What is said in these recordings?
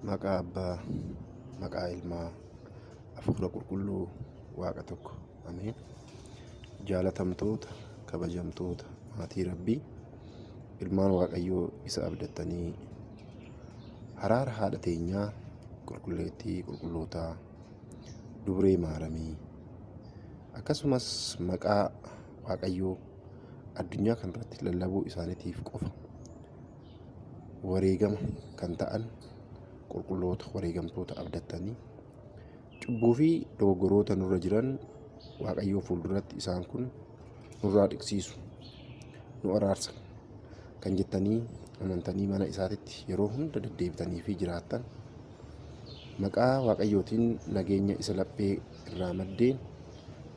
Maqaa Abbaa, maqaa Ilmaa, Hafuura Qulqulluu, Waaqa tokko. Ameen. Jaalatamtoota, kabajamtoota, maatii Rabbii, ilmaan Waaqayyoo isa abdattanii haraara haadha teenyaa, qulqulleettii qulqullootaa, dubree maaramii, akkasumas maqaa Waaqayyoo addunyaa kanarratti lallabuu isaaniitiif qofa wareegama kan ta'an qulqulloota wareegamtoota abdattanii cubbuu fi dogoggoroota nurra jiran Waaqayyoo fuulduratti isaan kun nurraa dhiqsiisu, nu araarsa kan jettanii amantanii mana isaatitti yeroo hunda deddeebitanii fi jiraattan maqaa Waaqayyootiin nageenya isa laphee irraa maddeen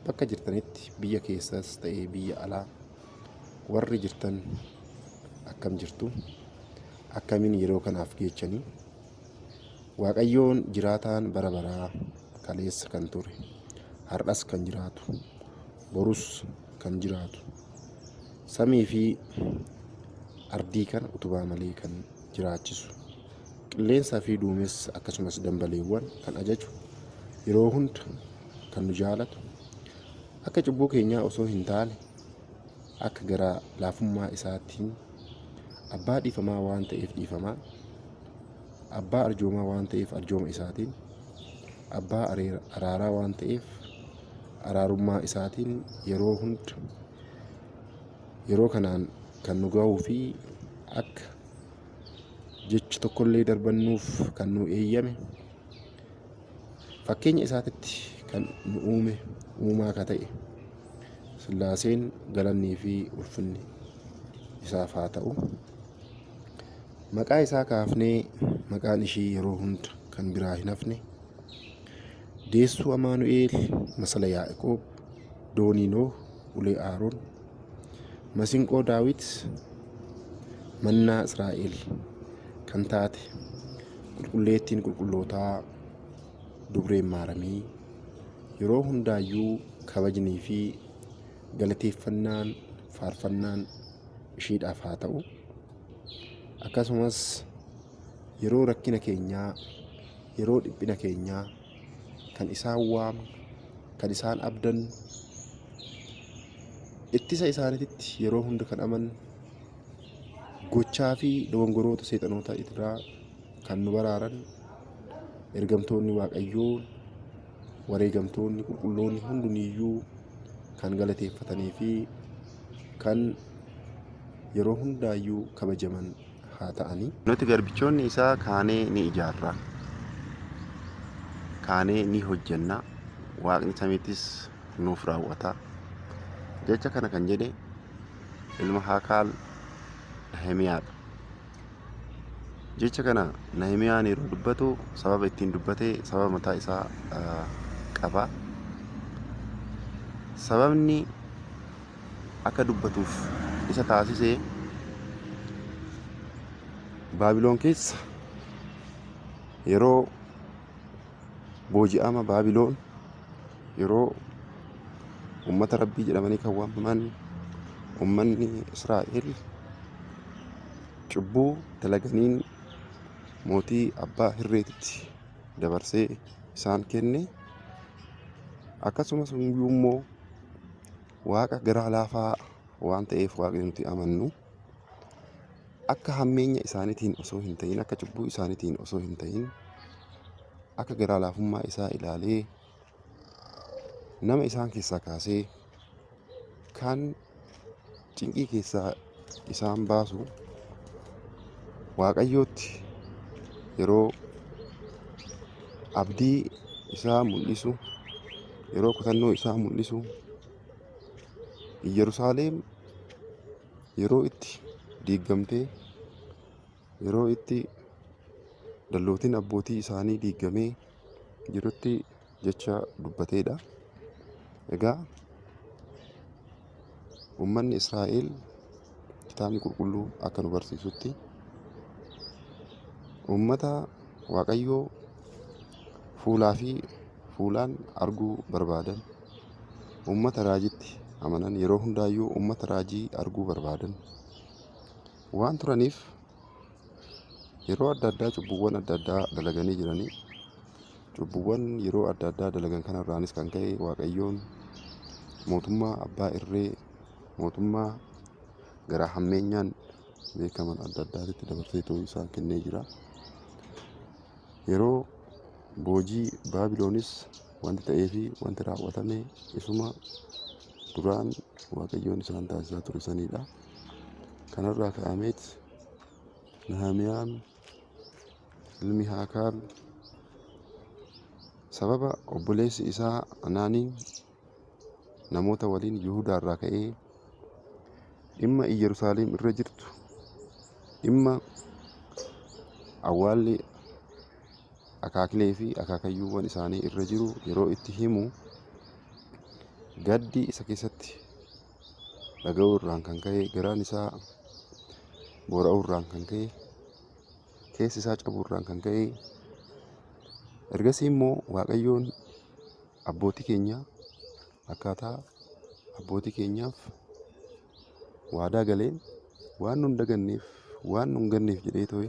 bakka jirtanitti biyya keessas ta'ee biyya alaa warri jirtan akkam jirtu, akkamiin yeroo kanaaf geechanii. Waaqayyoon jiraataan bara baraa kaleessa kan ture, har'as kan jiraatu, borus kan jiraatu, samii fi ardii kana utubaa malee kan jiraachisu, qilleensaa fi duumessa akkasumas dambaleewwan kan ajaju, yeroo hunda kan nu jaalatu, akka cubbuu keenyaa osoo hin taane akka garaa laafummaa isaatiin abbaa dhiifamaa waan ta'eef dhiifamaa, abbaa arjoomaa waan ta'eef arjooma isaatiin, abbaa araaraa waan ta'eef araarummaa isaatiin yeroo hunda yeroo kanaan kan nu ga'uu fi akka jecha tokkollee darbannuuf kan nu eeyyame fakkeenya isaatitti kan nu uume uumaa ka ta'e Sillaaseen galannii fi ulfinni isaaf haa ta'u. Maqaa isaa kaafnee maqaan ishii yeroo hunda kan biraa hin hafne deessuu Amaanu'eel, masala Yaa'qoob, doonii Noah, ulee Aaroon, masinqoo Daawit, mannaa Israa'el kan taate qulqulleettiin qulqullootaa, dubreen maaramii, yeroo hundaayyuu kabajnii fi galateeffannaan faarfannaan ishiidhaaf haa ta'u. Akkasumas yeroo rakkina keenyaa, yeroo dhiphina keenyaa kan isaan waamu, kan isaan abdan, ittisa isaaniititti yeroo hunda kan aman, gochaa fi dogongoroota seexanoota irraa kan nu baraaran ergamtoonni Waaqayyoo, wareegamtoonni qulqulloonni hunduniyyuu kan galateeffatanii fi kan yeroo hundaayyuu kabajaman haa ta'anii. Nuti garbichoonni isaa kaanee ni ijaarra, kaanee ni hojjenna, Waaqni samiittis nuuf raawwata. Jecha kana kan jedhe ilma Haakaal Nahemiyaadha. Jecha kana Nahemiyaan yeroo dubbatu sababa ittiin dubbatee sababa mataa isaa qaba. Sababni akka dubbatuuf isa taasisee Baabiloon keessa yeroo booji'ama Baabiloon, yeroo ummata Rabbii jedhamanii kan waamaman ummanni Israa'el cubbuu dalaganiin mootii abbaa hirreetitti dabarsee isaan kenne. Akkasumas immoo Waaqa garaa laafaa waan ta'eef Waaqni nuti amannu akka hammeenya isaaniitiin osoo hin ta'in, akka cubbuu isaaniitiin osoo hin ta'in, akka garaa laafummaa isaa ilaalee nama isaan keessaa kaasee kan cinqii keessaa isaan baasu Waaqayyootti yeroo abdii isaa mul'isu, yeroo kutannoo isaa mul'isu, Yerusaalem yeroo itti diigamtee, yeroo itti dallootiin abbootii isaanii diigamee jirutti jecha dubbateedha. Egaa ummanni Israa'el kitaabni qulqulluu akka nu barsiisutti ummata Waaqayyoo fuulaa fi fuulaan arguu barbaadan, ummata raajitti amanan, yeroo hundaayyuu ummata raajii arguu barbaadan waan turaniif yeroo adda addaa cubbuuwwan adda addaa dalaganii jiranii cubbuuwwan yeroo adda addaa dalagan kanarraanis kan ka'e Waaqayyoon mootummaa abbaa irree mootummaa gara hammeenyaan beekaman adda addaatitti dabarsee ta'uu isaa kennee jira. Yeroo boojii Baabiloonis wanti ta'ee fi wanti raawwatame isuma duraan Waaqayyoon isaan taasisaa ture sanidha. Kanarraa ka'ameet Nahamiyaan ilmi Haakaal sababa obboleessi isaa Anaaniin namoota waliin Yihuudaarraa ka'ee dhimma Yerusaalem irra jirtu dhimma awwaalli akaakilee fi akaakayyuuwwan isaanii irra jiru yeroo itti himu gaddi isa keessatti dhaga'uu irraan kan ka'e garaan isaa boora'uu irraan kan ka'e keessi isaa cabuu irraan kan ka'e ergasii immoo Waaqayyoon abbootii keenya akkaataa abbootii keenyaaf waadaa galeen waan nu hin daganneef waan nu hin ganneef jedhee ta'e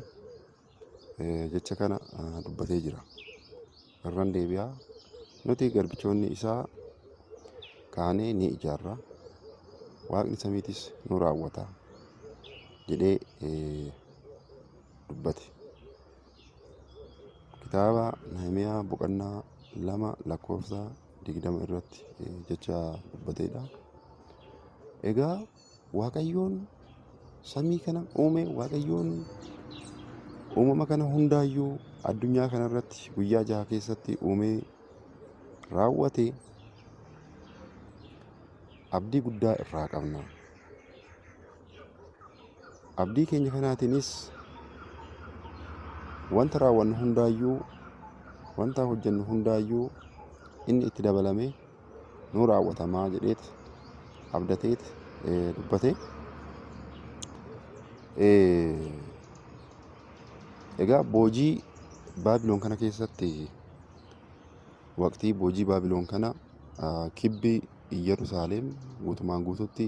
jecha kana dubbatee jira. Irraan deebi'aa nuti garbichoonni isaa kaanee ni ijaarra Waaqni samiitis nu raawwata jedhee dubbate. Kitaaba Nahimiyaa boqonnaa 2 lakkoofsa 20 irratti jecha dubbateedha. Egaa Waaqayyoon samii kana uume, Waaqayyoon uumama kana hundaayyuu addunyaa kanarratti guyyaa 6 keessatti uumee raawwate abdii guddaa irraa qabna. Abdii keenya kanaatiinis wanta raawwannu hundaayyuu wanta hojjennu hundaayyuu inni itti dabalame nu raawwatamaa jedheet abdateet dubbate. Egaa boojii Baabiloon kana keessatti waqtii boojii Baabiloon kana kibbi Yerusaalem guutumaan guututti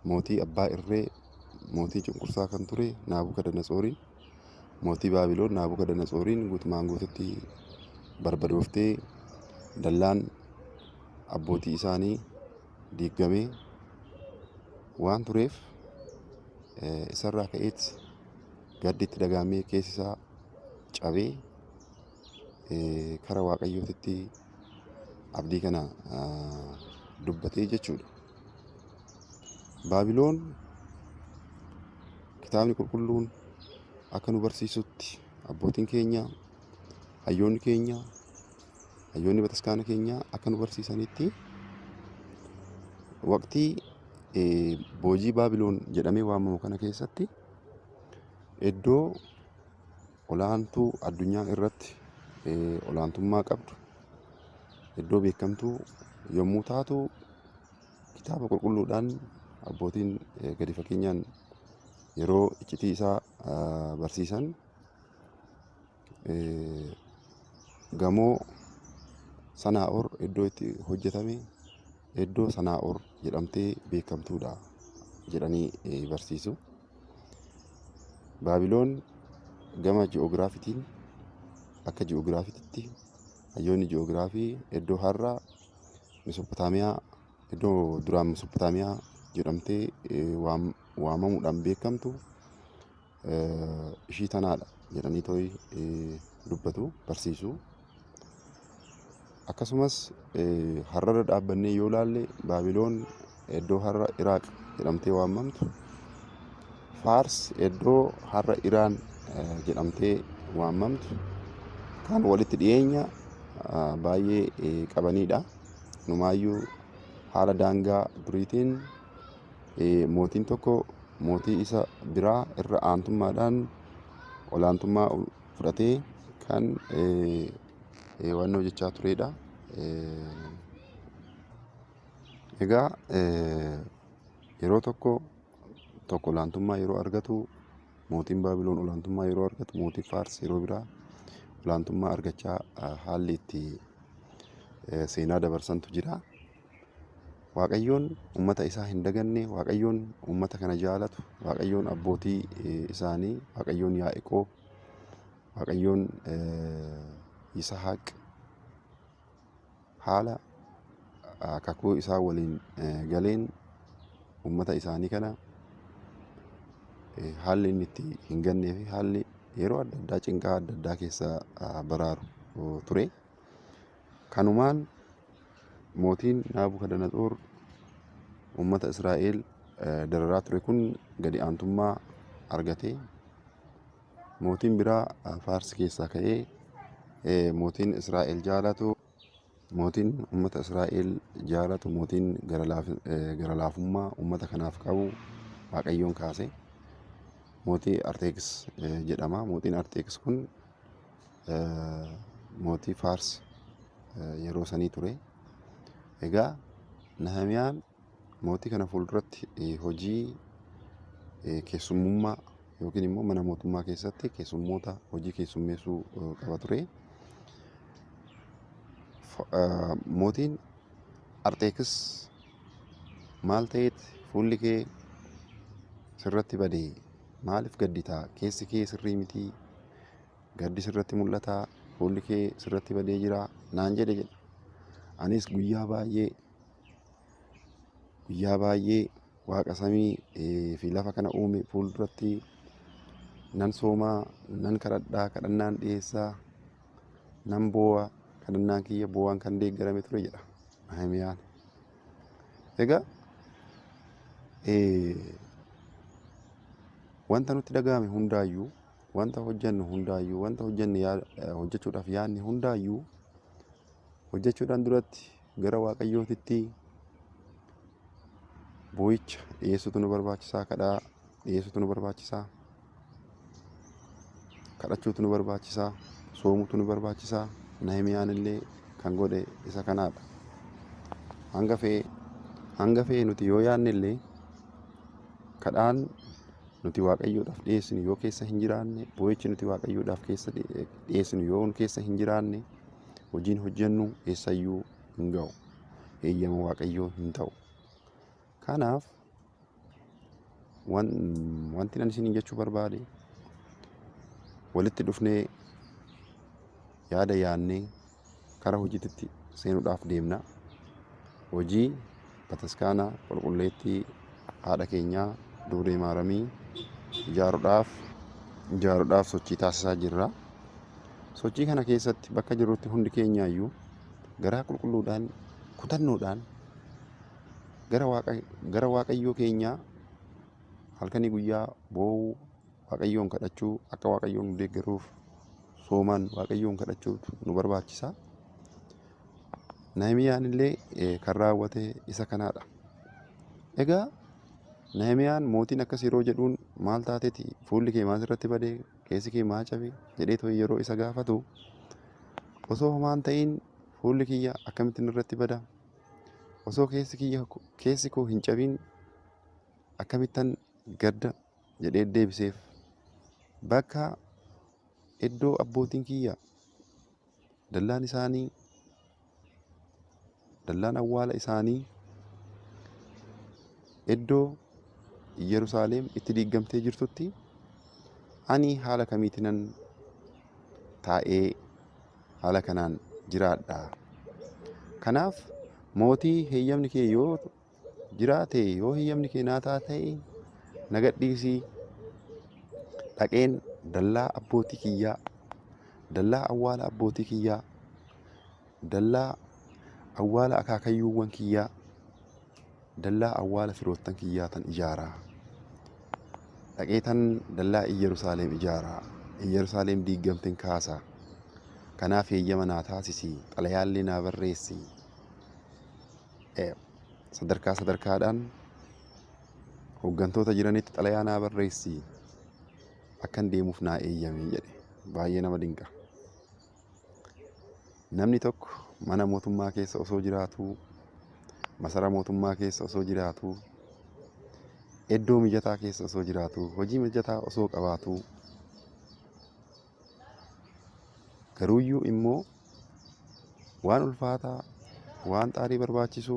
mootii abbaa irree mootii cunqursaa kan ture Naabukadanatsoorin mootii Baabiloon Naabukadanatsoorin guutumaan guututti barbadooftee dallaan abbootii isaanii diigamee waan tureef isarraa ka'eet gaddi itti dhagahamee keessi isaa cabee kara Waaqayyootitti abdii kana dubbatee jechuudha. Baabiloon kitaabni qulqulluun akka nu barsiisutti abbootiin keenya hayyoonni bataskaana keenya akka nu barsiisanitti waqtii boojii Baabiloon jedhamee waamamu kana keessatti iddoo olaantuu addunyaa irratti olaantummaa qabdu iddoo beekamtuu yommuu taatu kitaaba qulqulluudhaan abbootiin gadi fageenyaan yeroo iccitii isaa barsiisan gamoo Sanaa'or iddoo itti hojjetame iddoo Sanaa'or jedhamtee beekamtuudha jedhanii barsiisu. Baabiloon gama ji'oogiraafiitiin akka ji'oogiraafiitti hayyoonni ji'oogiraafii iddoo har'a Mesopotamiyaa iddoo duraan Mesopotamiyaa jedhamtee waamamuudhaan beekamtu ishii tanaadha jedhanii to'i dubbatu barsiisu. Akkasumas har'arra dhaabbannee yoo ilaalle Baabiloon iddoo har'a Iraaq jedhamtee waamamtu Faars iddoo har'a Iraan jedhamtee waamamtu kan walitti dhiyeenya baay'ee qabanidha. Numaayyuu haala daangaa duriitiin mootiin tokko mootii isa biraa irra aantummaadhaan olaantummaa fudhatee kan waan hojjechaa turedha. Egaa yeroo tokko olaantummaa yeroo argatu mootiin Baabiloon olaantummaa yeroo argatu mootiin Faars yeroo biraa olaantummaa argachaa haalli itti seenaa dabarsantu jira. Waaqayyoon uummata isaa hin daganne, Waaqayyoon uummata kana jaalatu, Waaqayyoon abbootii isaanii, Waaqayyoon Yaa'eqoob Waaqayyoon Yisahaaq haala kakuu isaa waliin galeen uummata isaanii kana haalli inni itti hin gannee fi haalli yeroo adda addaa cinqaa adda addaa keessa baraaru ture. Kanumaan mootiin Naabukadanaxoor uummata Israa'el dararaa ture kun gadi aantummaa argatee mootiin biraa Faarsi keessaa ka'ee mootiin Israa'el jaalatu, mootiin uummata Israa'el jaalatu, mootiin gara laafummaa uummata kanaaf qabu Waaqayyoon kaase. Mootii Arteekis jedhama. Mootiin Arteekis kun mootii Faarsi yeroo sanii ture. Egaa Nahemiyaan mootii kana fuulduratti hojii keessummummaa yookiin immoo mana mootummaa keessatti keessummoota hojii keessummeessuu qaba ture. Mootiin Arteekis maal ta'eet fuulli kee sirratti badee maaliif gadditaa? Keessi kee sirrii mitii? Gaddi sirratti mul'ataa? Fuulli kee sirratti badee jira naan jedhe. Anis guyyaa baay'ee Waaqa samii fi lafa kana uume fuulduratti nan soomaa, nan kadhadhaa, kadhannaan dhiyeessaa, nan boo'a, kadhannaan kiyya boo'aan kan deeggarame ture jedha Nahemiyaan. Egaa wanta nutti dhagahame hundaayyuu, wanta hojjennu hundaayyuu, wanta hojjechuudhaaf yaadne hundaayyuu hojjechuudhaan duratti gara Waaqayyootitti boo'icha dhiyeessutu nu barbaachisaa, kadhaa dhiyeessutu nu barbaachisaa, kadhachuutu nu barbaachisaa, soomutu nu barbaachisaa. Nahemiyaan illee kan godhe isa kanaadha. Hanga fe'e nuti yoo yaadne illee kadhaan nuti Waaqayyoodhaaf dhiyeessinu yoo keessa hin jiraanne, boo'ichi nuti Waaqayyoodhaaf keessa dhiyeessinu yoo keessa hin jiraanne, hojiin hojjennu eessayyuu hin ga'u, eeyyama Waaqayyoo hin ta'u. Kanaaf wanti nan isin jechuu barbaade walitti dhufnee yaada yaannee karaa hojiitti seenuudhaaf deemna. Hojii bataskaana qulqulleettii haadha keenyaa Dubree Maaramii ijaaruudhaaf sochii taasisaa jirra. Sochii kana keessatti bakka jirrutti hundi keenyaayyuu garaa qulqulluudhaan, kutannoodhaan gara Waaqayyoo keenyaa halkanii guyyaa boo'uu, Waaqayyoon kadhachuu, akka Waaqayyoon nu deeggaruuf soomaan Waaqayyoon kadhachuutu nu barbaachisa. Nahemiyaan illee kan raawwate isa kanaadha. Egaa Nahemiyaan mootiin akkas yeroo jedhuun maal taateeti? Fuulli kee maal irratti badee? Keessi kee maal cabe? jedhee tooyi yeroo isa gaafatu osoo homaan ta'in fuulli kiyya akkamittiin irratti bada? Osoo keessi koo hin cabin akkamittan gadda jedhee deebiseef. Bakka iddoo abbootiin kiyya dallaan isaanii, dallaan awwaala isaanii iddoo Yerusaalem itti diigamtee jirtutti ani haala kamiitinan taa'ee haala kanaan jiraadha? Kanaaf mootii heeyyamni kee yoo jiraate, yoo heeyyamni kee naa ta'e na gadhiisii, dhaqeen dallaa abbootii kiyyaa, dallaa awwaala abbootii kiyyaa, dallaa awwaala akaakayyuuwwan kiyyaa, dallaa awwaala firoottan kiyyaa tan ijaaraa. Dhaqee tan dallaa Yerusaalem ijaaraa. Yerusaalem diigamteen kaasaa. Kanaaf heeyyama naa taasisi, xalayaallee naa barreessi. Sadarkaa sadarkaadhaan hooggantoota jiranitti xalayaa naa barreessi. Akkan deemuuf naa eeyyami jedhe. Baay'ee nama dinqa. Namni tokko mana mootummaa keessa osoo jiraatuu, masaraa mootummaa keessa osoo jiraatuu, iddoo mijataa keessa osoo jiraatuu, hojii mijataa osoo qabaatuu, garuuyyuu immoo waan ulfaataa, waan xaarii barbaachisu,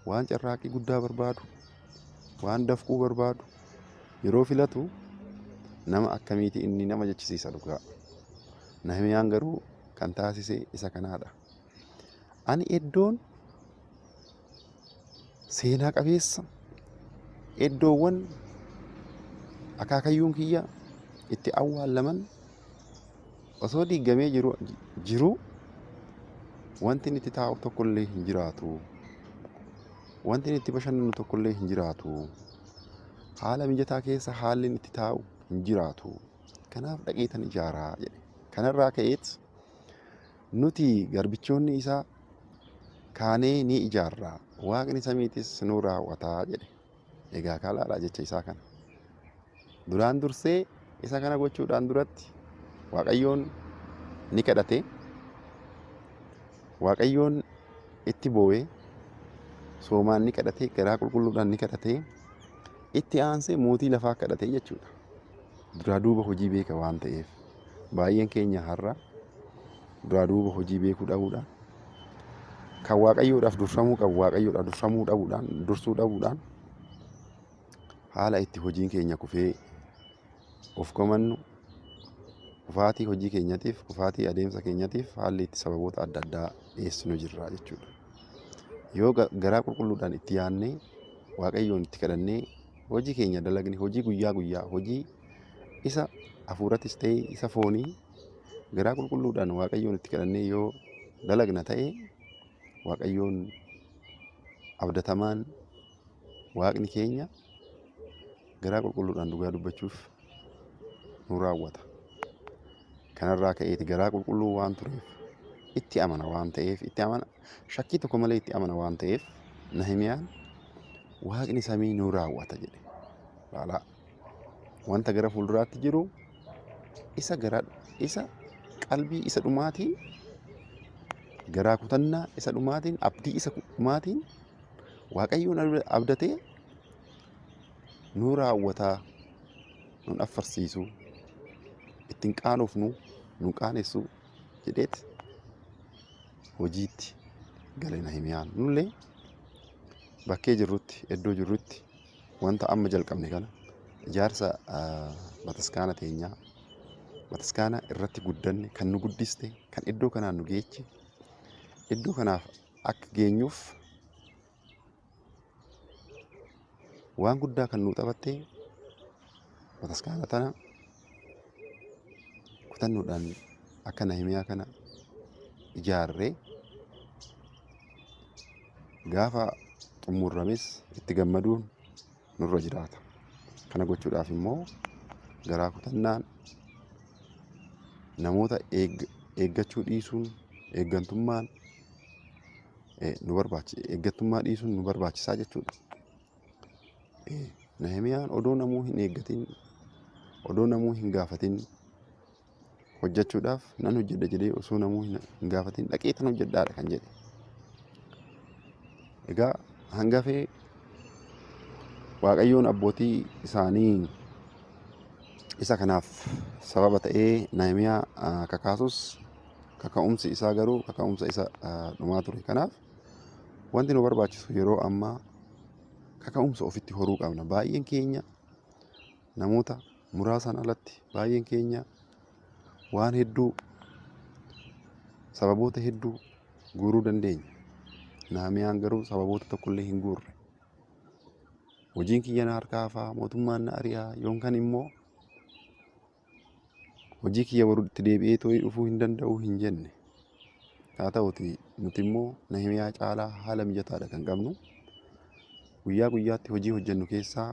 waan carraaqii guddaa barbaadu, waan dafquu barbaadu yeroo filatu nama akkamiiti inni nama jechisiisa dhugaa. Nahimiyaan garuu kan taasise isa kanaadha. Ani iddoon seenaa qabeessa iddoowwan akaakayyuun kiyya itti awwaallaman osoo diigamee jiru wanti inni itti taa'u tokkollee hin jiraatu. Wanti inni itti bashannanu tokkollee hin jiraatu. Haala mijataa keessa haalli inni itti taa'u hin jiraatu. Kanaaf dhaqeetan ijaaraa jedhe. Kanarraa ka'eet nuti garbichoonni isaa kaanee ni ijaarraa. Waaqni samiitis nu raawwataa jedhe. Egaa kaalaadha jecha isaa kana. Duraan dursee isa kana gochuudhaan duratti Waaqayyoon ni kadhate. Waaqayyoon itti boo'ee soomaan ni kadhate, garaa qulqulluudhaan ni kadhate, itti aansee mootii lafaa kadhate jechuudha. Duraa duuba hojii beeka waan ta'eef baay'een keenya har'a duraa duuba hojii beekuu dhabuudhaan kan Waaqayyoodhaaf dursamuu qabu Waaqayyoodhaaf dursuu dhabuudhaan haala itti hojiin keenya kufee of komannu kufaatii hojii keenyatiif, kufaatii adeemsa keenyatiif haalli itti sababoota adda addaa dhiyeessinu jirra jechuudha. Yoo garaa qulqulluudhaan itti yaadnee Waaqayyoon itti kadhannee hojii keenya dalagne, hojii guyyaa guyyaa, hojii isa hafuurattis ta'e isa foonii garaa qulqulluudhaan Waaqayyoon itti kadhannee yoo dalagna ta'e Waaqayyoon abdatamaan Waaqni keenya garaa qulqulluudhaan dhugaa dubbachuuf nu raawwata. Kanarraa ka'eeti garaa qulqulluu waan tureef itti amana waan ta'eef shakkii tokko malee itti amana waan ta'eef Nahimiyaan Waaqni samii nu raawwata jedhe. Laalaa wanta gara fuulduraatti jiru isa qalbii isa dhumaatiin, garaa kutannaa isa dhumaatiin, abdii isa dhumaatiin Waaqayyoon abdatee nu raawwataa, nun affarsiisu, ittiin qaanofnu, nu qaanessu jedheet hojiitti gale Nahimiyaan. Nullee bakkee jirrutti, iddoo jirrutti wanta amma jalqabne kana ijaarsa bataskaana teenyaa, bataskaana irratti guddanne, kan nu guddiste, kan iddoo kanaan nu geeche, iddoo kanaaf akka geenyuuf waan guddaa kan nu taphatte bataskaana tana kutannuudhaan akka Nahimiyaa kana ijaarree gaafa xumurrames itti gammaduun nurra jiraata. Kana gochuudhaaf immoo garaa kutannaan namoota eeggachuu dhiisuun, eeggantummaan eeggattummaa dhiisuun nu barbaachisaa jechuudha. Nahimiyaan odoo namuu hin eeggatin, odoo namuu hin gaafatin hojjechuudhaaf nan hojjedha jedhee osoo namuu hin gaafatin dhaqee tan hojjedhaadha kan jedhe. Egaa hangafee Waaqayyoon abbootii isaanii isa kanaaf sababa ta'ee Nahimiyaa kakaasus kaka'umsi isaa garuu kaka'umsa isa dhumaa ture. Kanaaf wanti nu barbaachisu yeroo ammaa kaka'umsa ofitti horuu qabna. Baay'een keenya namoota muraasan alatti baay'een keenya waan hedduu sababoota hedduu guuruu dandeenya. Nahimiyaan garuu sababoota tokkollee hin guurre. Hojiin kiyya na harkaa hafaa, mootummaan na ari'aa yookaan immoo hojii kiyya baruutti deebi'ee too'ii dhufuu hin danda'u hin jenne. Haa ta'uti nuti immoo Nahimiyaa caalaa haala mijataadha kan qabnu. Guyyaa guyyaatti hojii hojjennu keessaa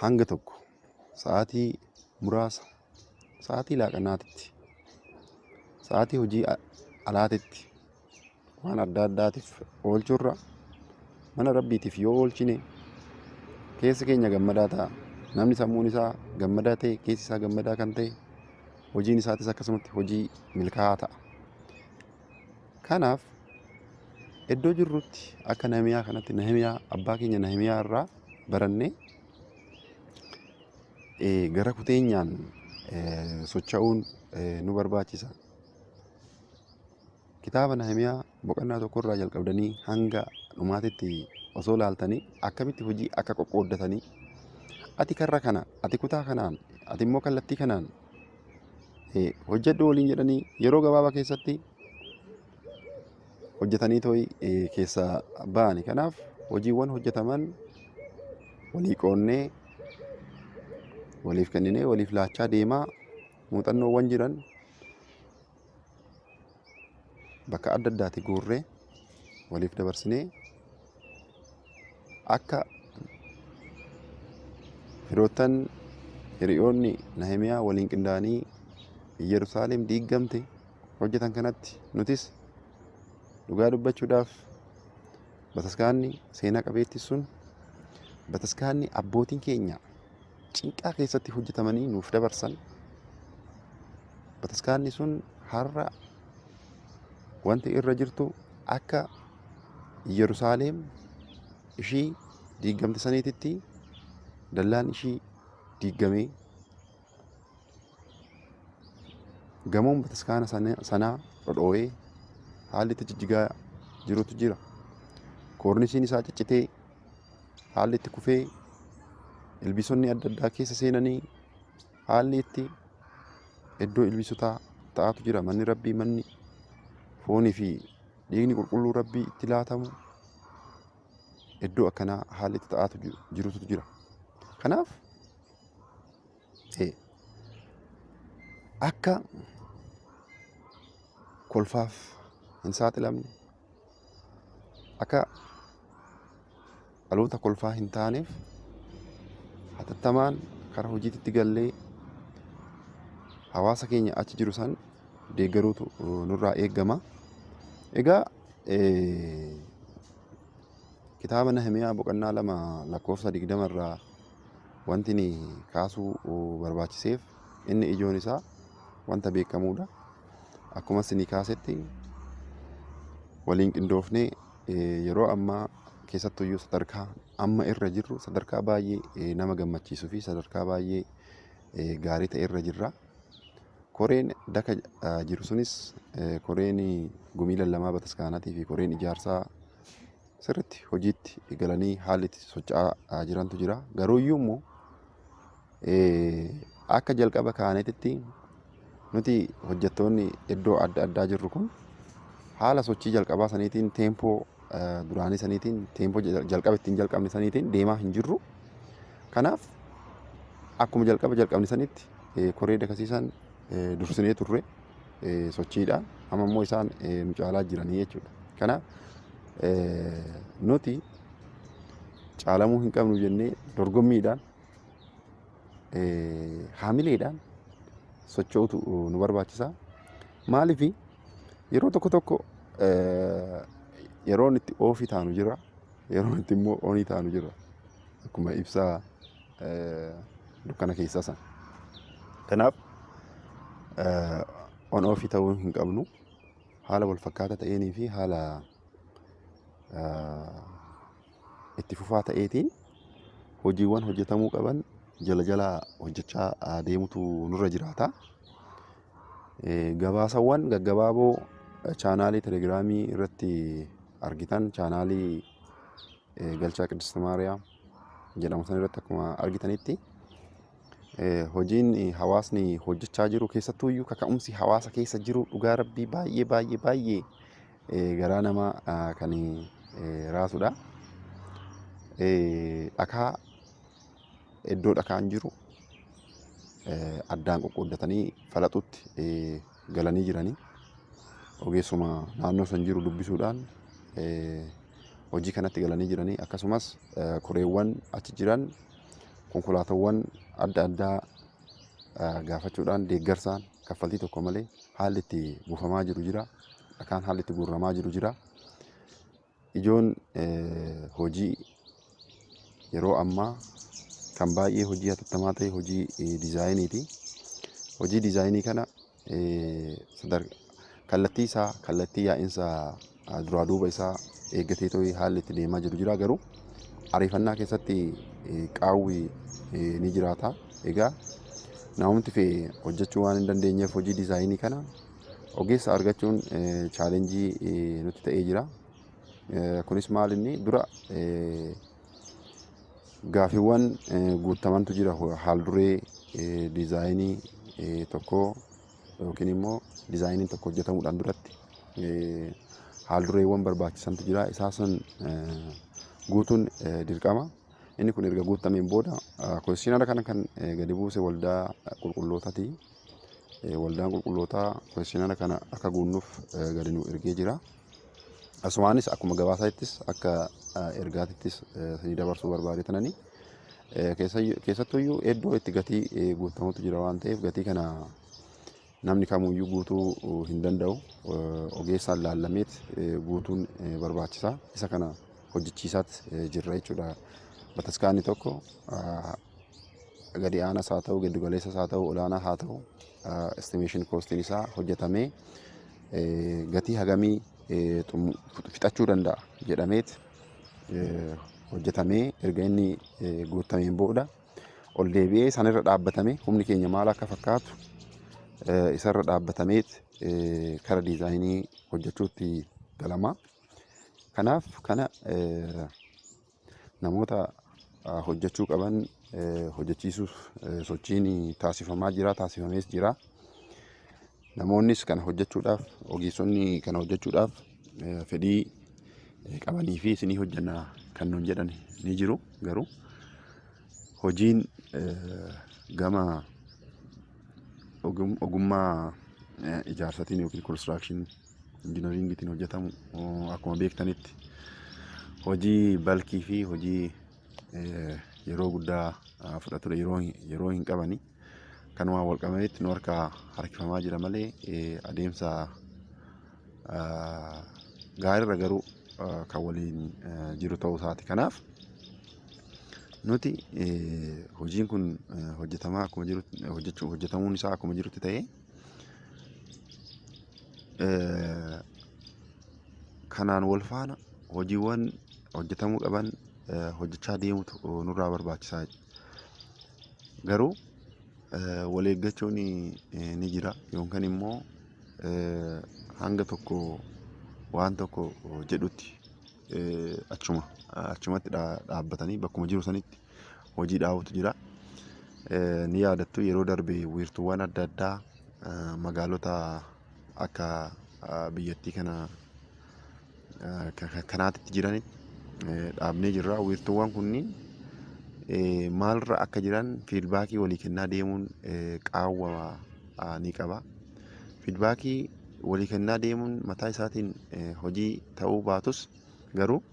hanga tokko sa'aatii muraasa, sa'aatii laaqanaatitti, sa'aatii hojii alaatitti waan adda addaatiif oolchurra mana Rabbiitiif yoo oolchine keessi keenya gammadaa ta'a. Namni sammuun isaa gammadaa ta'e, keessi isaa gammadaa kan ta'e, hojiin isaatis akkasumatti hojii milkaa'aa ta'a. Kanaaf iddoo jirrutti akka Nahimiyaa kanatti Nahimiyaa abbaa keenya Nahimiyaa irraa barannee gara kuteenyaan socho'uun nu barbaachisa. Kitaaba Nahimiyaa boqonnaa tokkorraa jalqabdanii hanga dhumaatitti osoo laaltanii akkamitti hojii akka qoqqooddatanii ati karra kana, ati kutaa kanaan, ati immoo kallattii kanaan hojjedhu waliin jedhanii yeroo gabaabaa keessatti hojjetanii too'i keessaa ba'ani. Kanaaf hojiiwwan hojjetaman walii qoonnee waliif kenninee waliif laachaa deemaa muuxannoowwan jiran bakka adda addaatti guurree waliif dabarsinee akka firoottan hiriyoonni Nahimiyaa waliin qindaa'anii Yerusaalem diigamte hojjetan kanatti nutis dhugaa dubbachuudhaaf bataskaanni seenaa qabeettii sun bataskaanni abbootiin keenya cinqaa keessatti hojjetamanii nuuf dabarsan bataskaanni sun har'a wanti irra jirtu akka Yerusaalem ishii diigamte saniititti dallaan ishii diigamee gamoon bataskaana sanaa dhodhoo'ee haalli itti jijjigaa jirutu jira. Koornisiin isaa ciccitee haalli itti kufee ilbiisonni adda addaa keessa seenanii haalli itti iddoo ilbiisotaa ta'atu jira. Manni rabbii, manni foonii fi dhiigni qulqulluu rabbii itti laatamu iddoo akkanaa haalli itti ta'atu jirutu jira. Kanaaf akka kolfaaf hin saaxilamne akka dhaloota kolfaa hin taaneef hatattamaan karaa hojiitti gallee hawaasa keenya achi jiru san deeggaruutu nurraa eegama. Egaa kitaaba Nahimiyaa boqonnaa 2 lakkoofsa 20 irraa wanti ni kaasuu barbaachiseef inni ijoon isaa wanta beekamuudha. Akkuma isin kaasetti waliin qindoofnee yeroo ammaa keessattuyyuu sadarkaa amma irra jirru sadarkaa baay'ee nama gammachiisuu fi sadarkaa baay'ee gaarii ta'e irra jirra. Koreen daka jiru sunis koreen gumii lallamaa bataskaanaatii fi koreen ijaarsaa sirriitti hojiitti galanii haalli itti socho'aa jirantu jira. Garuuyyuu immoo akka jalqaba kaaneetitti nuti hojjettoonni iddoo adda addaa jirru kun haala sochii jalqabaa saniitiin teempoo duraanii saniitiin teempoo jalqaba ittiin jalqabne saniitiin deemaa hin jirru. Kanaaf akkuma jalqabne sanitti koree dakasiisan dursinee turre sochiidhaan amma immoo isaan nu caalaa jiranii jechuudha. Kanaaf nuti caalamuu hin qabnu jennee dorgommiidhaan haamileedhaan socho'utu nu barbaachisa. Maaliif yeroo tokko yeroon itti oofii taanu jira, yeroon itti immoo oonii taanu jira. Akkuma ibsaa dukkana keessaa sana. Kanaaf on oofii ta'uu hin qabnu. Haala wal fakkaataa ta'eenii fi haala itti fufaa ta'eetiin hojiiwwan hojjetamuu qaban jala jalaa hojjechaa deemutu nurra jiraata. Gabaasawwan gaggabaaboo chaanaalii telegiraamii irratti argitan chaanaalii Galchaa Qiddist Maariyaam jedhamu san irratti akkuma argitanitti hojiin hawaasni hojjechaa jiru keessattuuyyuu kaka'umsi hawaasa keessa jiru dhugaa rabbii baay'ee garaa namaa kan raasudha. Dhakaa iddoo dhakaan jiru addaan qoqqooddatanii falaxutti galanii jiranii ogeessuma naannoo san jiru dubbisuudhaan hojii kanatti galanii jiranii. Akkasumas koreewwan achi jiran konkolaataawwan adda addaa gaafachuudhaan deeggarsaan kaffaltii tokko malee haalli itti buufamaa jiru jira. Dhakaan haalli itti guurramaa jiru jira. Ijoon hojii yeroo ammaa kan baay'ee hojii hatattamaa ta'e hojii diizaayiniiti. Hojii diizaayinii kana kallattii isaa kallattii yaa'insa duraa duuba isaa eeggatee ta'ee haalli itti deemaa jiru jira. Garuu ariifannaa keessatti qaawwi ni jiraata. Egaa namoonni fee hojjechuu waan hin dandeenyeef hojii diizaayinii kana ogeessa argachuun chaalenjii nutti ta'ee jira. Kunis maal inni dura Gaafiiwwan guutamantu jira haal duree diizaayinii tokkoo yookiin immoo diizaayiniin tokko hojjetamuudhaan duratti haal dureewwan barbaachisantu jira. Isaa sun guutuun dirqama. Inni kun erga guutameen booda kwestiyoonara kana kan gadi buuse waldaa qulqullootaati. Waldaan qulqullootaa kwestiyoonara kana akka guunnuuf gadi nu ergee jira. Asumaanis akkuma gabaasaattis akka ergaatittis sanii dabarsuu barbaadetananii keessattuyyuu iddoo itti gatii guutamutu jira waan ta'eef gatii kana namni kamuyyuu guutuu hin danda'u. Ogeessaan laallameet guutuun barbaachisaa. Isa kana hojjechiisaatti jirra jechuudha. Bataskaanni tokko gadi aanas haa ta'u, giddu galeessas haa ta'u, olaanaa haa ta'u estimation costiin isaa hojjetamee gatii hagamii fixachuu danda'a jedhameet hojjetamee erga inni guutameen booda ol deebi'ee sanirra dhaabbatamee humni keenya maal akka fakkaatu isarra dhaabbatameet kara diizaayinii hojjechuutti galama. Kanaaf kana namoota hojjechuu qaban hojjechiisuuf sochiin taasifamaa jira, taasifamees jira. Namoonnis kana hojjechuudhaaf, ogeessonni kana hojjechuudhaaf fedhii qabanii fi isinii hojjanna kan nuun jedhan ni jiru. Garuu hojiin gama ogummaa ijaarsatiin yookiin construction engineeringitiin hojjetamu akkuma beektanitti hojii balkii fi hojii yeroo guddaa fudhatudha. Yeroo hin qabani. Kanumaan wal qabateetti nu harkaa harkifamaa jira malee adeemsa gaariirra garuu kan waliin jiru ta'uu isaati. Kanaaf nuti hojiin kun hojjetamaa akkuma jirutti hojjetamuun isaa akkuma jirutti ta'ee kanaan wal faana hojiiwwan hojjetamuu qaban hojjechaa deemutu nurraa barbaachisaa. Garuu wal eeggachuun ni jira yookaan immoo hanga tokko waan tokko jedhutti achumatti dhaabbatanii bakkuma jiru sanitti hojii dhaabutu jira. Ni yaadattu yeroo darbe wiirtuuwwan adda addaa magaalota akka biyyattii kanaatitti jiran dhaabnee jirra. Wiirtuuwwan kunniin maalirra akka jiran fiidbaakii walii kennaa deemuun qaawwa ni qaba. Fiidbaakii walii kennaa deemuun mataa isaatiin hojii ta'uu baatus garuu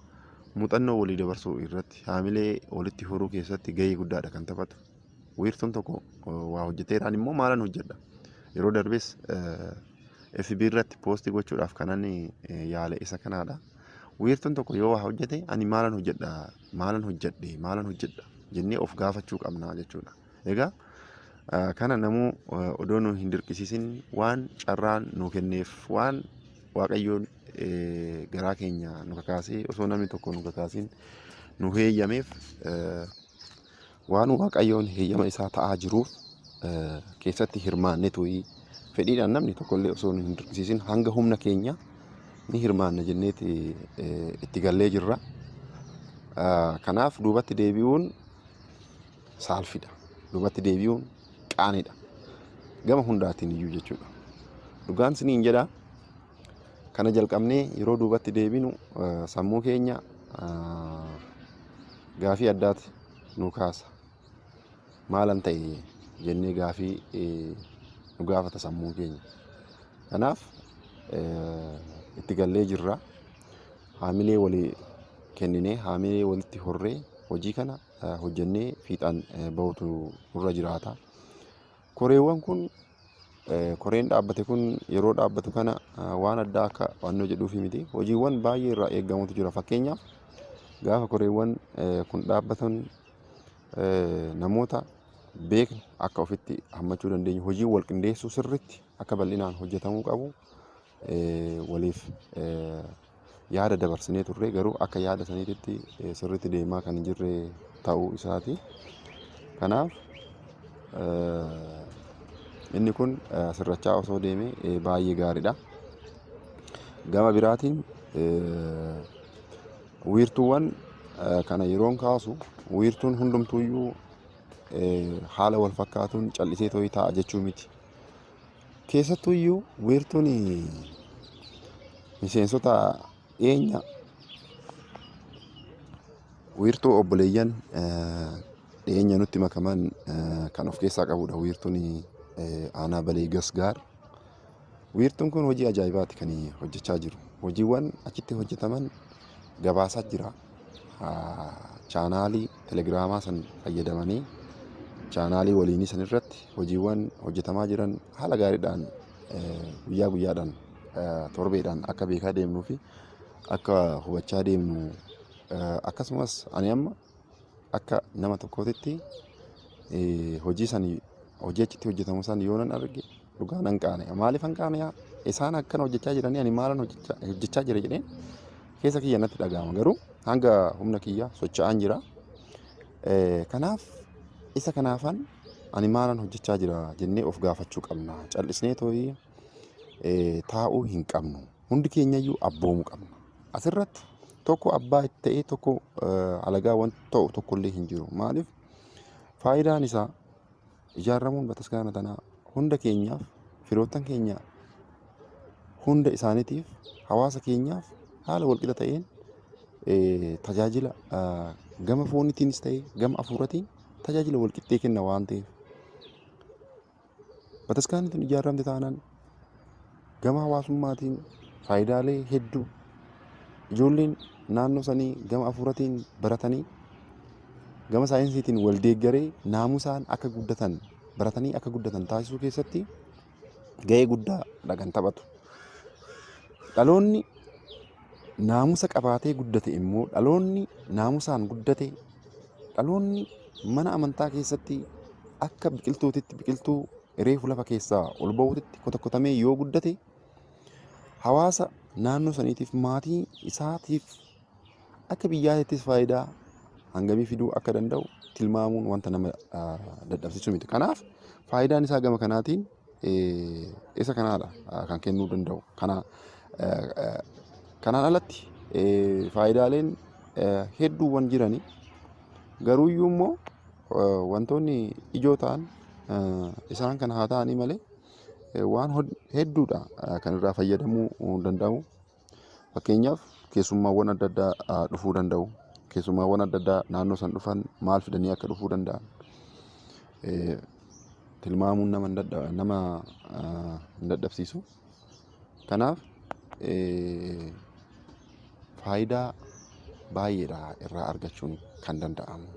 muuxannoo walii dabarsuu irratti haamilee walitti horuu keessatti gahee guddaadha kan taphatu. Wiirtuun tokko waa hojjeteeraan immoo maalan hojjedha. Yeroo darbes FB irratti poostii gochuudhaaf kanan yaale isa kanaadha. Wiirtuun tokko yoo waa hojjete ani maalan hojjedha jennee of gaafachuu qabna jechuudha. Egaa kana namuu odoo nu hin dirqisiisin waan carraan nu kenneef waan Waaqayyoon garaa keenya nu kakaasee osoo namni tokko nu kakaasin nu heeyyameef waan Waaqayyoon heeyyama isaa ta'aa jiruuf keessatti hirmaannee tuyi fedhiidhaan namni tokkollee osoo nu hin dirqisiisin hanga humna keenya ni hirmaanna jenneeti itti gallee jirra. Kanaaf duubatti deebi'uun saalfidha. Duubatti deebi'uun qaanidha. Gama hundaatiin iyyuu jechuudha. Dhugaan siniin jedha. Kana jalqabnee yeroo duubatti deebinu sammuu keenya gaafii addaati nu kaasa. Maalan ta'e jennee gaafii nu gaafata sammuu keenya. Kanaaf itti gallee jirra. Haamilee walii kenninee haamilee walitti horree hojii kana hojjennee fiixaan bahutu nurra jiraata. Koreewwan kun koreen dhaabbate kun yeroo dhaabbatu kana waan addaa akka waannoo jedhuufi miti. Hojiiwwan baay'ee irraa eeggamutu jira. Fakkeenyaaf gaafa koreewwan kun dhaabbatan namoota beeknu akka ofitti hammachuu dandeenyu hojii wal qindeessuu sirriitti akka bal'inaan hojjetamuu qabu waliif yaada dabarsinee turre. Garuu akka yaada saniitti sirriitti deemaa kan hin jirre ta'uu isaati. Kanaaf inni kun sirrachaa osoo deeme baay'ee gaariidha. Gama biraatiin wiirtuuwwan kana yeroon kaasu wiirtuun hundumtuuyyuu haala wal fakkaatuun callisee tooyi taa'a jechuu miti. Keessattuuyyuu wiirtuun miseensota dhiyeenya wiirtuu obboleeyyan dhiyeenya nutti makaman kan of keessaa qabudha wiirtuun aanaa Balee Gasgaar. Wiirtuun kun hojii ajaa'ibaati kan hojjechaa jiru. Hojiiwwan achitti hojjetaman gabaasaa jira. Chaanaalii telegiraamaa san fayyadamanii chaanaalii waliinii san irratti hojiiwwan hojjetamaa jiran haala gaariidhaan guyyaa guyyaadhaan torbeedhaan akka beekaa deemnuu fi akka hubachaa deemnu akkasumas ani amma akka nama tokkootitti hojii achitti hojjetamu san yoonan arge dhugaa nan qaana'e. Maaliif an qaana'e? Isaan akkan hojjechaa jiranii ani maalan hojjechaa jira jedheen keessa kiyya natti dhaga'ama. Garuu hanga humna kiyya socho'aan jira. Kanaaf isa kanaafan ani maalan hojjechaa jira jennee of gaafachuu qabna. Callisnee tooyi taa'uu hin qabnu. Hundi keenyayyuu abboomuu qabna. Asirratti tokko abbaa ta'ee tokko alagaa waan ta'u tokkollee hin jiru. Maaliif? Faayidaan isaa ijaaramuun bataskaana tanaa hunda keenyaaf, firoottan keenya hunda isaaniitiif, hawaasa keenyaaf haala walqixa ta'een tajaajila gama fooniitiinis ta'ee gama hafuuratiin tajaajila walqixxee kenna waan ta'eef. Bataskaanni tun ijaaramte taanaan gama hawaasummaatiin faayidaalee hedduu ijoolleen naannoo sanii gama hafuuratiin baratanii gama saayinsiitiin wal deeggaree naamusaan akka guddatan baratanii akka guddatan taasisuu keessatti gahee guddaa kan taphatu. Dhaloonni naamusa qabaatee guddate immoo dhaloonni naamusaan guddate dhaloonni mana amantaa keessatti akka biqiltuutitti biqiltuu reefu lafa keessaa ol ba'uutitti kotakotamee yoo guddate hawaasa naannoo saniitiif maatii isaatiif akka biyyaattis faayidaa hangamii fiduu akka danda'u tilmaamuun wanta nama dadhabsiisu miti. Kanaaf faayidaan isaa gama kanaatiin isa kanaadha kan kennuu danda'u. Kanaan alatti faayidaaleen hedduuwwan jiranii garuuyyuu immoo wantoonni ijoo ta'an isaan kana haa ta'anii malee waan hedduudha kan irraa fayyadamuu danda'u. Fakkeenyaaf keessummaawwan adda addaa dhufuu danda'u. Keessummaawwan adda addaa naannoo san dhufan maal fidanii akka dhufuu danda'an tilmaamuun nama hin dadhabsiisu. Kanaaf faayidaa baay'eedha irraa argachuun kan danda'amu.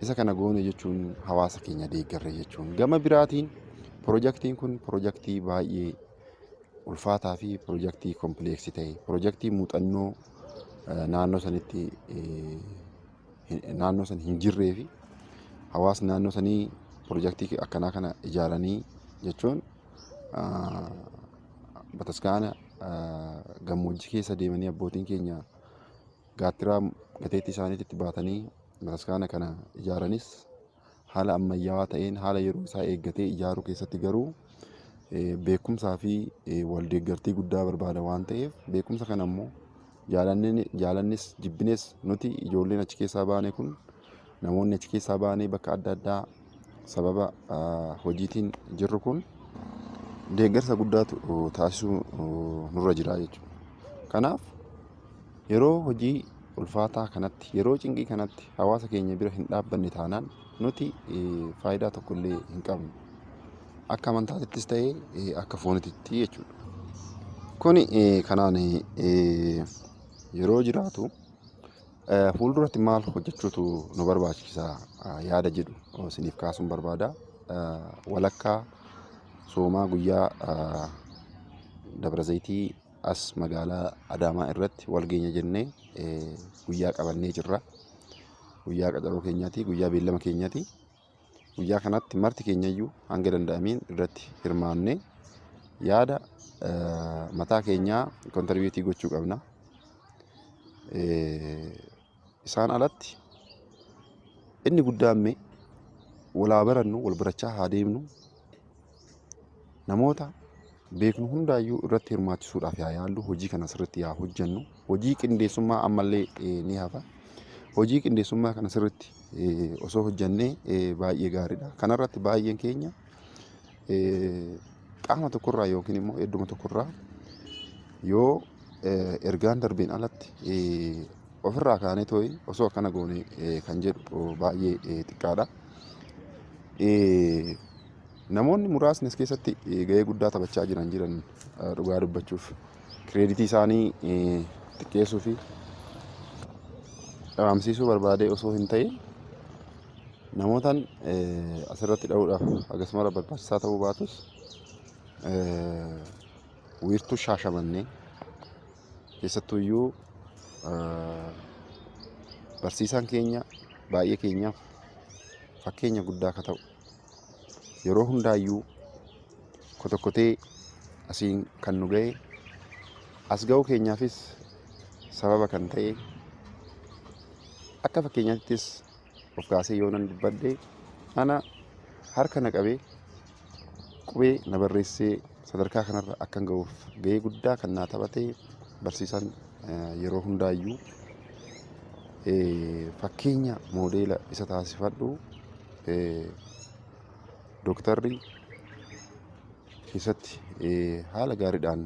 Isa kana goone jechuun hawaasa keenya deeggarre jechuun. Gama biraatiin piroojaktiin kun piroojaktii baay'ee ulfaataa fi piroojaktii kompleeksii ta'e piroojaktii muuxannoo naannoo sanitti naannoo san hin jirree fi hawaasni naannoo sanii piroojaktii akkanaa kana ijaaranii jechuun bataskaana gammoojjii keessa deemanii abbootiin keenya gaattiraa gateettii isaaniitti baatanii bataskaana kana ijaaranis haala ammayyaawaa ta'een haala yeroo isaa eeggatee ijaaruu keessatti garuu beekumsaa fi waldeeggartii guddaa barbaada waan ta'eef beekumsa kana immoo jaalannis jibbines nuti ijoolleen achi keessaa baane kun namoonni achi keessaa baanee bakka adda addaa sababa hojiitiin jirru kun deeggarsa guddaatu taasisuu nurra jira jechuudha. Kanaaf yeroo hojii ulfaataa kanatti yeroo cinqii kanatti hawaasa keenya bira hin dhaabbanne taanaan nuti faayidaa tokkollee hin qabnu. Akka amantaatittis ta'ee akka foonititti jechuudha. Kuni kanaan yeroo jiraatu fuulduratti maal hojjechuutu nu barbaachisa yaada jedhu isiniif kaasuun barbaada. Walakkaa soomaa guyyaa Dabra Zayitii as magaalaa Adaamaa irratti wal geenya jennee guyyaa qabannee jirra. Guyyaa qacaroo keenyaati, guyyaa beellama keenyaati. Guyyaa kanatti marti keenyayyuu hanga danda'ameen irratti hirmaannee yaada mataa keenyaa kontribiutii gochuu qabna. Isaan alatti inni guddaan walaa barannu wal barachaa haa deemnu. Namoota beeknu hundaayyuu irratti hirmaachisuudhaaf yaa yaallu hojii kana sirriitti yaa hojjennu. Hojii qindeessummaa ammallee ni hafa. hojii qindeessummaa kana sirriitti osoo hojjannee baay'ee gaariidha. Kanarratti baay'een keenya qaama tokkorraa yookiin immoo idduma tokkorraa yoo ergaan darbeen alatti ofirraa kaanee too'i osoo akkana goone kan jedhu baay'ee xiqqaadha. Namoonni muraasni as keessatti gahee guddaa taphachaa jiran dhugaa dubbachuuf kireeditii isaanii xiqqeessuu fi dhabamsiisuu barbaadee osoo hin ta'in namootaan asirratti dha'uudhaaf akkasuma barbaachisaa ta'uu baatus wiirtuu Shaashamannee keessattuyyuu barsiisaan keenya baay'ee keenyaaf fakkeenya guddaa akka ta'u yeroo hundaayyuu kotokkotee asiin kan nu ga'e as ga'uu keenyaafis sababa kan ta'e akka fakkeenyaattis of kaasee yoo nan dubbadde ana harka na qabee qubee na barreessee sadarkaa kanarra akkan ga'uuf ga'ee guddaa kan naa taphate barsiisaan yeroo hundaayyuu fakkeenya moodeela isa taasifadhu dooktarri keessatti haala gaariidhaan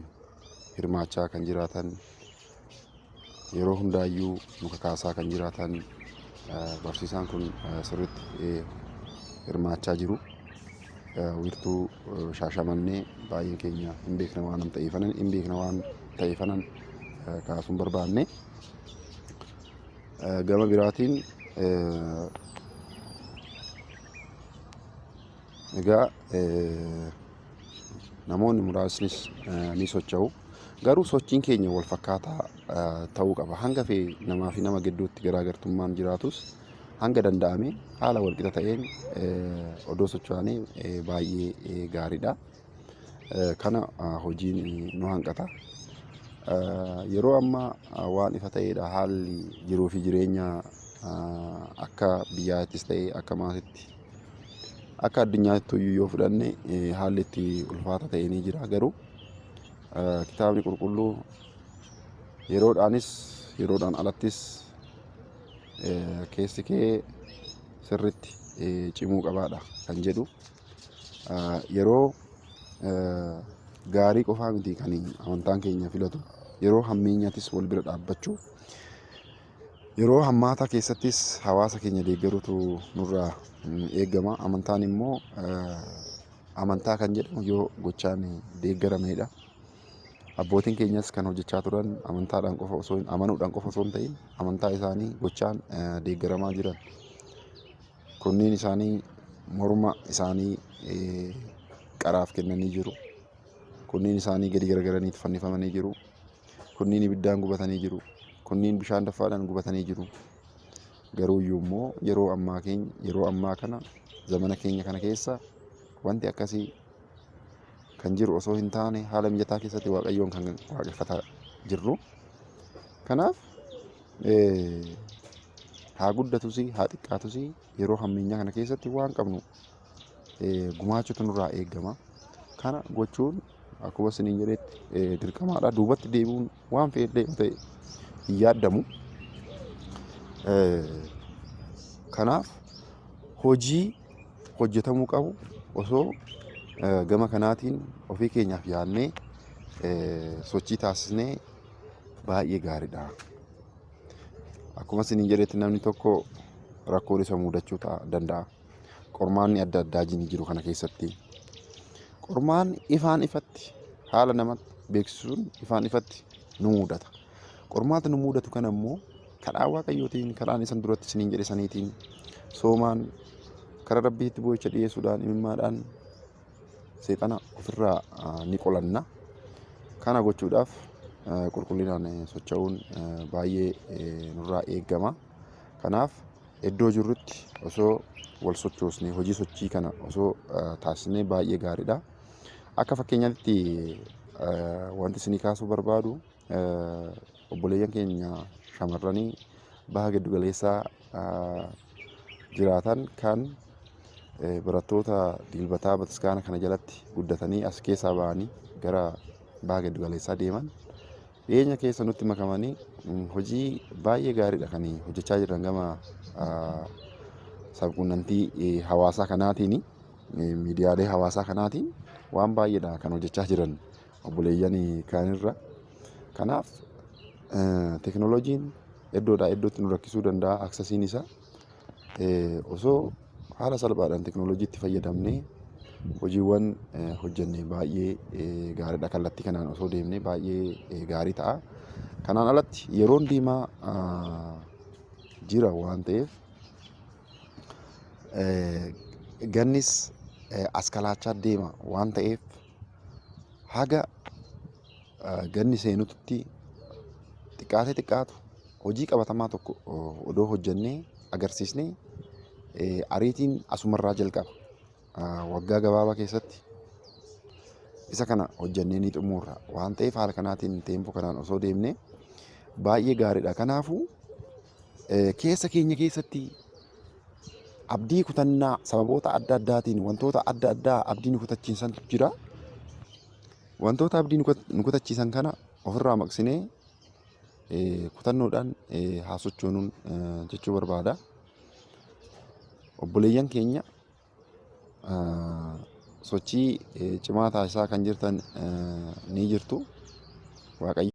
hirmaachaa kan jiraatan yeroo hundaayyuu muka kaasaa kan jiraatan barsiisaan kun sirriitti hirmaachaa jiru. Wiirtuu Shaashamannee baay'een keenya hin beekna waan ta'eefanan kaasuun barbaanne. Gama biraatiin egaa namoonni muraasnis ni socho'u. Garuu sochiin keenya wal fakkaataa ta'uu qaba. Hanga fee namaa fi nama gidduutti garaagartummaan jiraatus hanga danda'ame haala walqixa ta'een odoo socho'anii baay'ee gaariidha. Kana hojiin nu hanqata. Yeroo ammaa waan ifa ta'edha haalli jiruu fi jireenya akka biyyaattis ta'ee akka maatiitti akka addunyaatti yoo fudhanne haalli itti ulfaata ta'ee ni jira. Garuu kitaabni qulqulluu yeroodhaan alattis keessi kee sirriitti cimuu qabaadha kan jedhu. Yeroo gaarii qofaa miti kan amantaan keenya filatu, yeroo hammeenyaatis wal bira dhaabbachuu, yeroo hammaataa keessattis hawaasa keenya deeggaruutu nurraa eegama. Amantaan immoo amantaa kan jedhamu yoo gochaan deeggarameedha. Abbootiin keenyas kan hojjechaa turan amanuudhaan qofa osoo hin ta'in amantaa isaanii gochaan deeggaramaa jiran. Kunniin isaanii morma isaanii qaraaf kennanii jiru. Kunniin isaanii gadi garagaranii fannifamanii jiru. Kunniin ibiddaan gubatanii jiru. Kunniin bishaan daffaadhaan gubatanii jiru. Garuu immoo yeroo ammaa kana zamana keenya kana keessa wanti akkasii kan jiru osoo hin taane haala mijataa keessatti Waaqayyoon kan waaqeffataa jirru. Kanaaf haa guddatus haa xiqqaatus yeroo hammeenyaa kana keessatti waan qabnu gumaachuutu nurraa eegama. Kana gochuun akkuma isiniin jedhetti dirqamaadha. Duubatti deebi'uun waan fedhe ta'e hin yaadamu. Kanaaf hojii hojjetamuu qabu osoo gama kanaatiin ofii keenyaaf yaadnee sochii taasisnee baay'ee gaariidha. Akkuma isiniin jedhetti namni tokko rakkoon isa mudachuu danda'a. Qormaanni adda addaa jiru kana keessatti. Qormaan ifaan ifatti haala namatti beeksisuun ifaan ifatti nu mudata. Qormaata nu mudatu kana immoo kadhaa Waaqayyootiin, kadhaan isan duratti isiniin jedhe saniitiin soomaan karaa Rabbiitti boo'icha dhiyeessuudhaan imimmaadhaan seexana ofirraa ni qolanna. Kana gochuudhaaf qulqullinaan socho'uun baay'ee nurraa eegama. Kanaaf iddoo jirrutti osoo wal sochoosnee hojii sochii kana osoo taasisnee baay'ee gaariidha. Akka fakkeenyaatti wanti isinii kaasuu barbaadu obboleeyyan keenya shamarranii baha giddu galeessaa jiraatan kan barattoota dilbataa bataskaana kana jalatti guddatanii as keessaa ba'anii gara baha giddu galeessaa deeman dhiyeenya keessa nutti makamanii hojii baay'ee gaariidha kan hojjechaa jiran gama sabquunnamtii hawaasaa kanaatiin miidiyaalee hawaasaa kanaatiin waan baay'eedha kan hojjechaa jiran obboleeyyan kaanirra. Kanaaf teknooloojiin iddoodhaa iddootti nu rakkisuu danda'a aksesiin isaa. Osoo haala salphaadhaan teknooloojiitti fayyadamnee hojiiwwan hojjennee baay'ee gaariidha. Kallattii kanaan osoo deemnee baay'ee gaarii ta'a. Kanaan alatti yeroon deemaa jira waan ta'eef gannis as kalaachaa deema waan ta'eef haga ganni seenutti xiqqaatu hojii qabatamaa tokko odoo hojjennee agarsiisnee ariitiin asumarraa jalqaba. Waggaa gabaabaa keessatti isa kana hojjennee ni xumurra waan ta'eef haala kanaatiin teempoo kanaan osoo deemnee baay'ee gaariidha. Kanaafuu keessa keenya keessatti abdii kutannaa sababoota adda addaatiin wantoota adda addaa abdii nu kutachiisantu jira. Wantoota abdii nu kutachiisan kana ofirraa maqsinee kutannoodhaan haa sochoonuun jechuu barbaada. Obboleeyyan keenya sochii cimaa taasisaa kan jirtan ni jirtu. Waaqayyo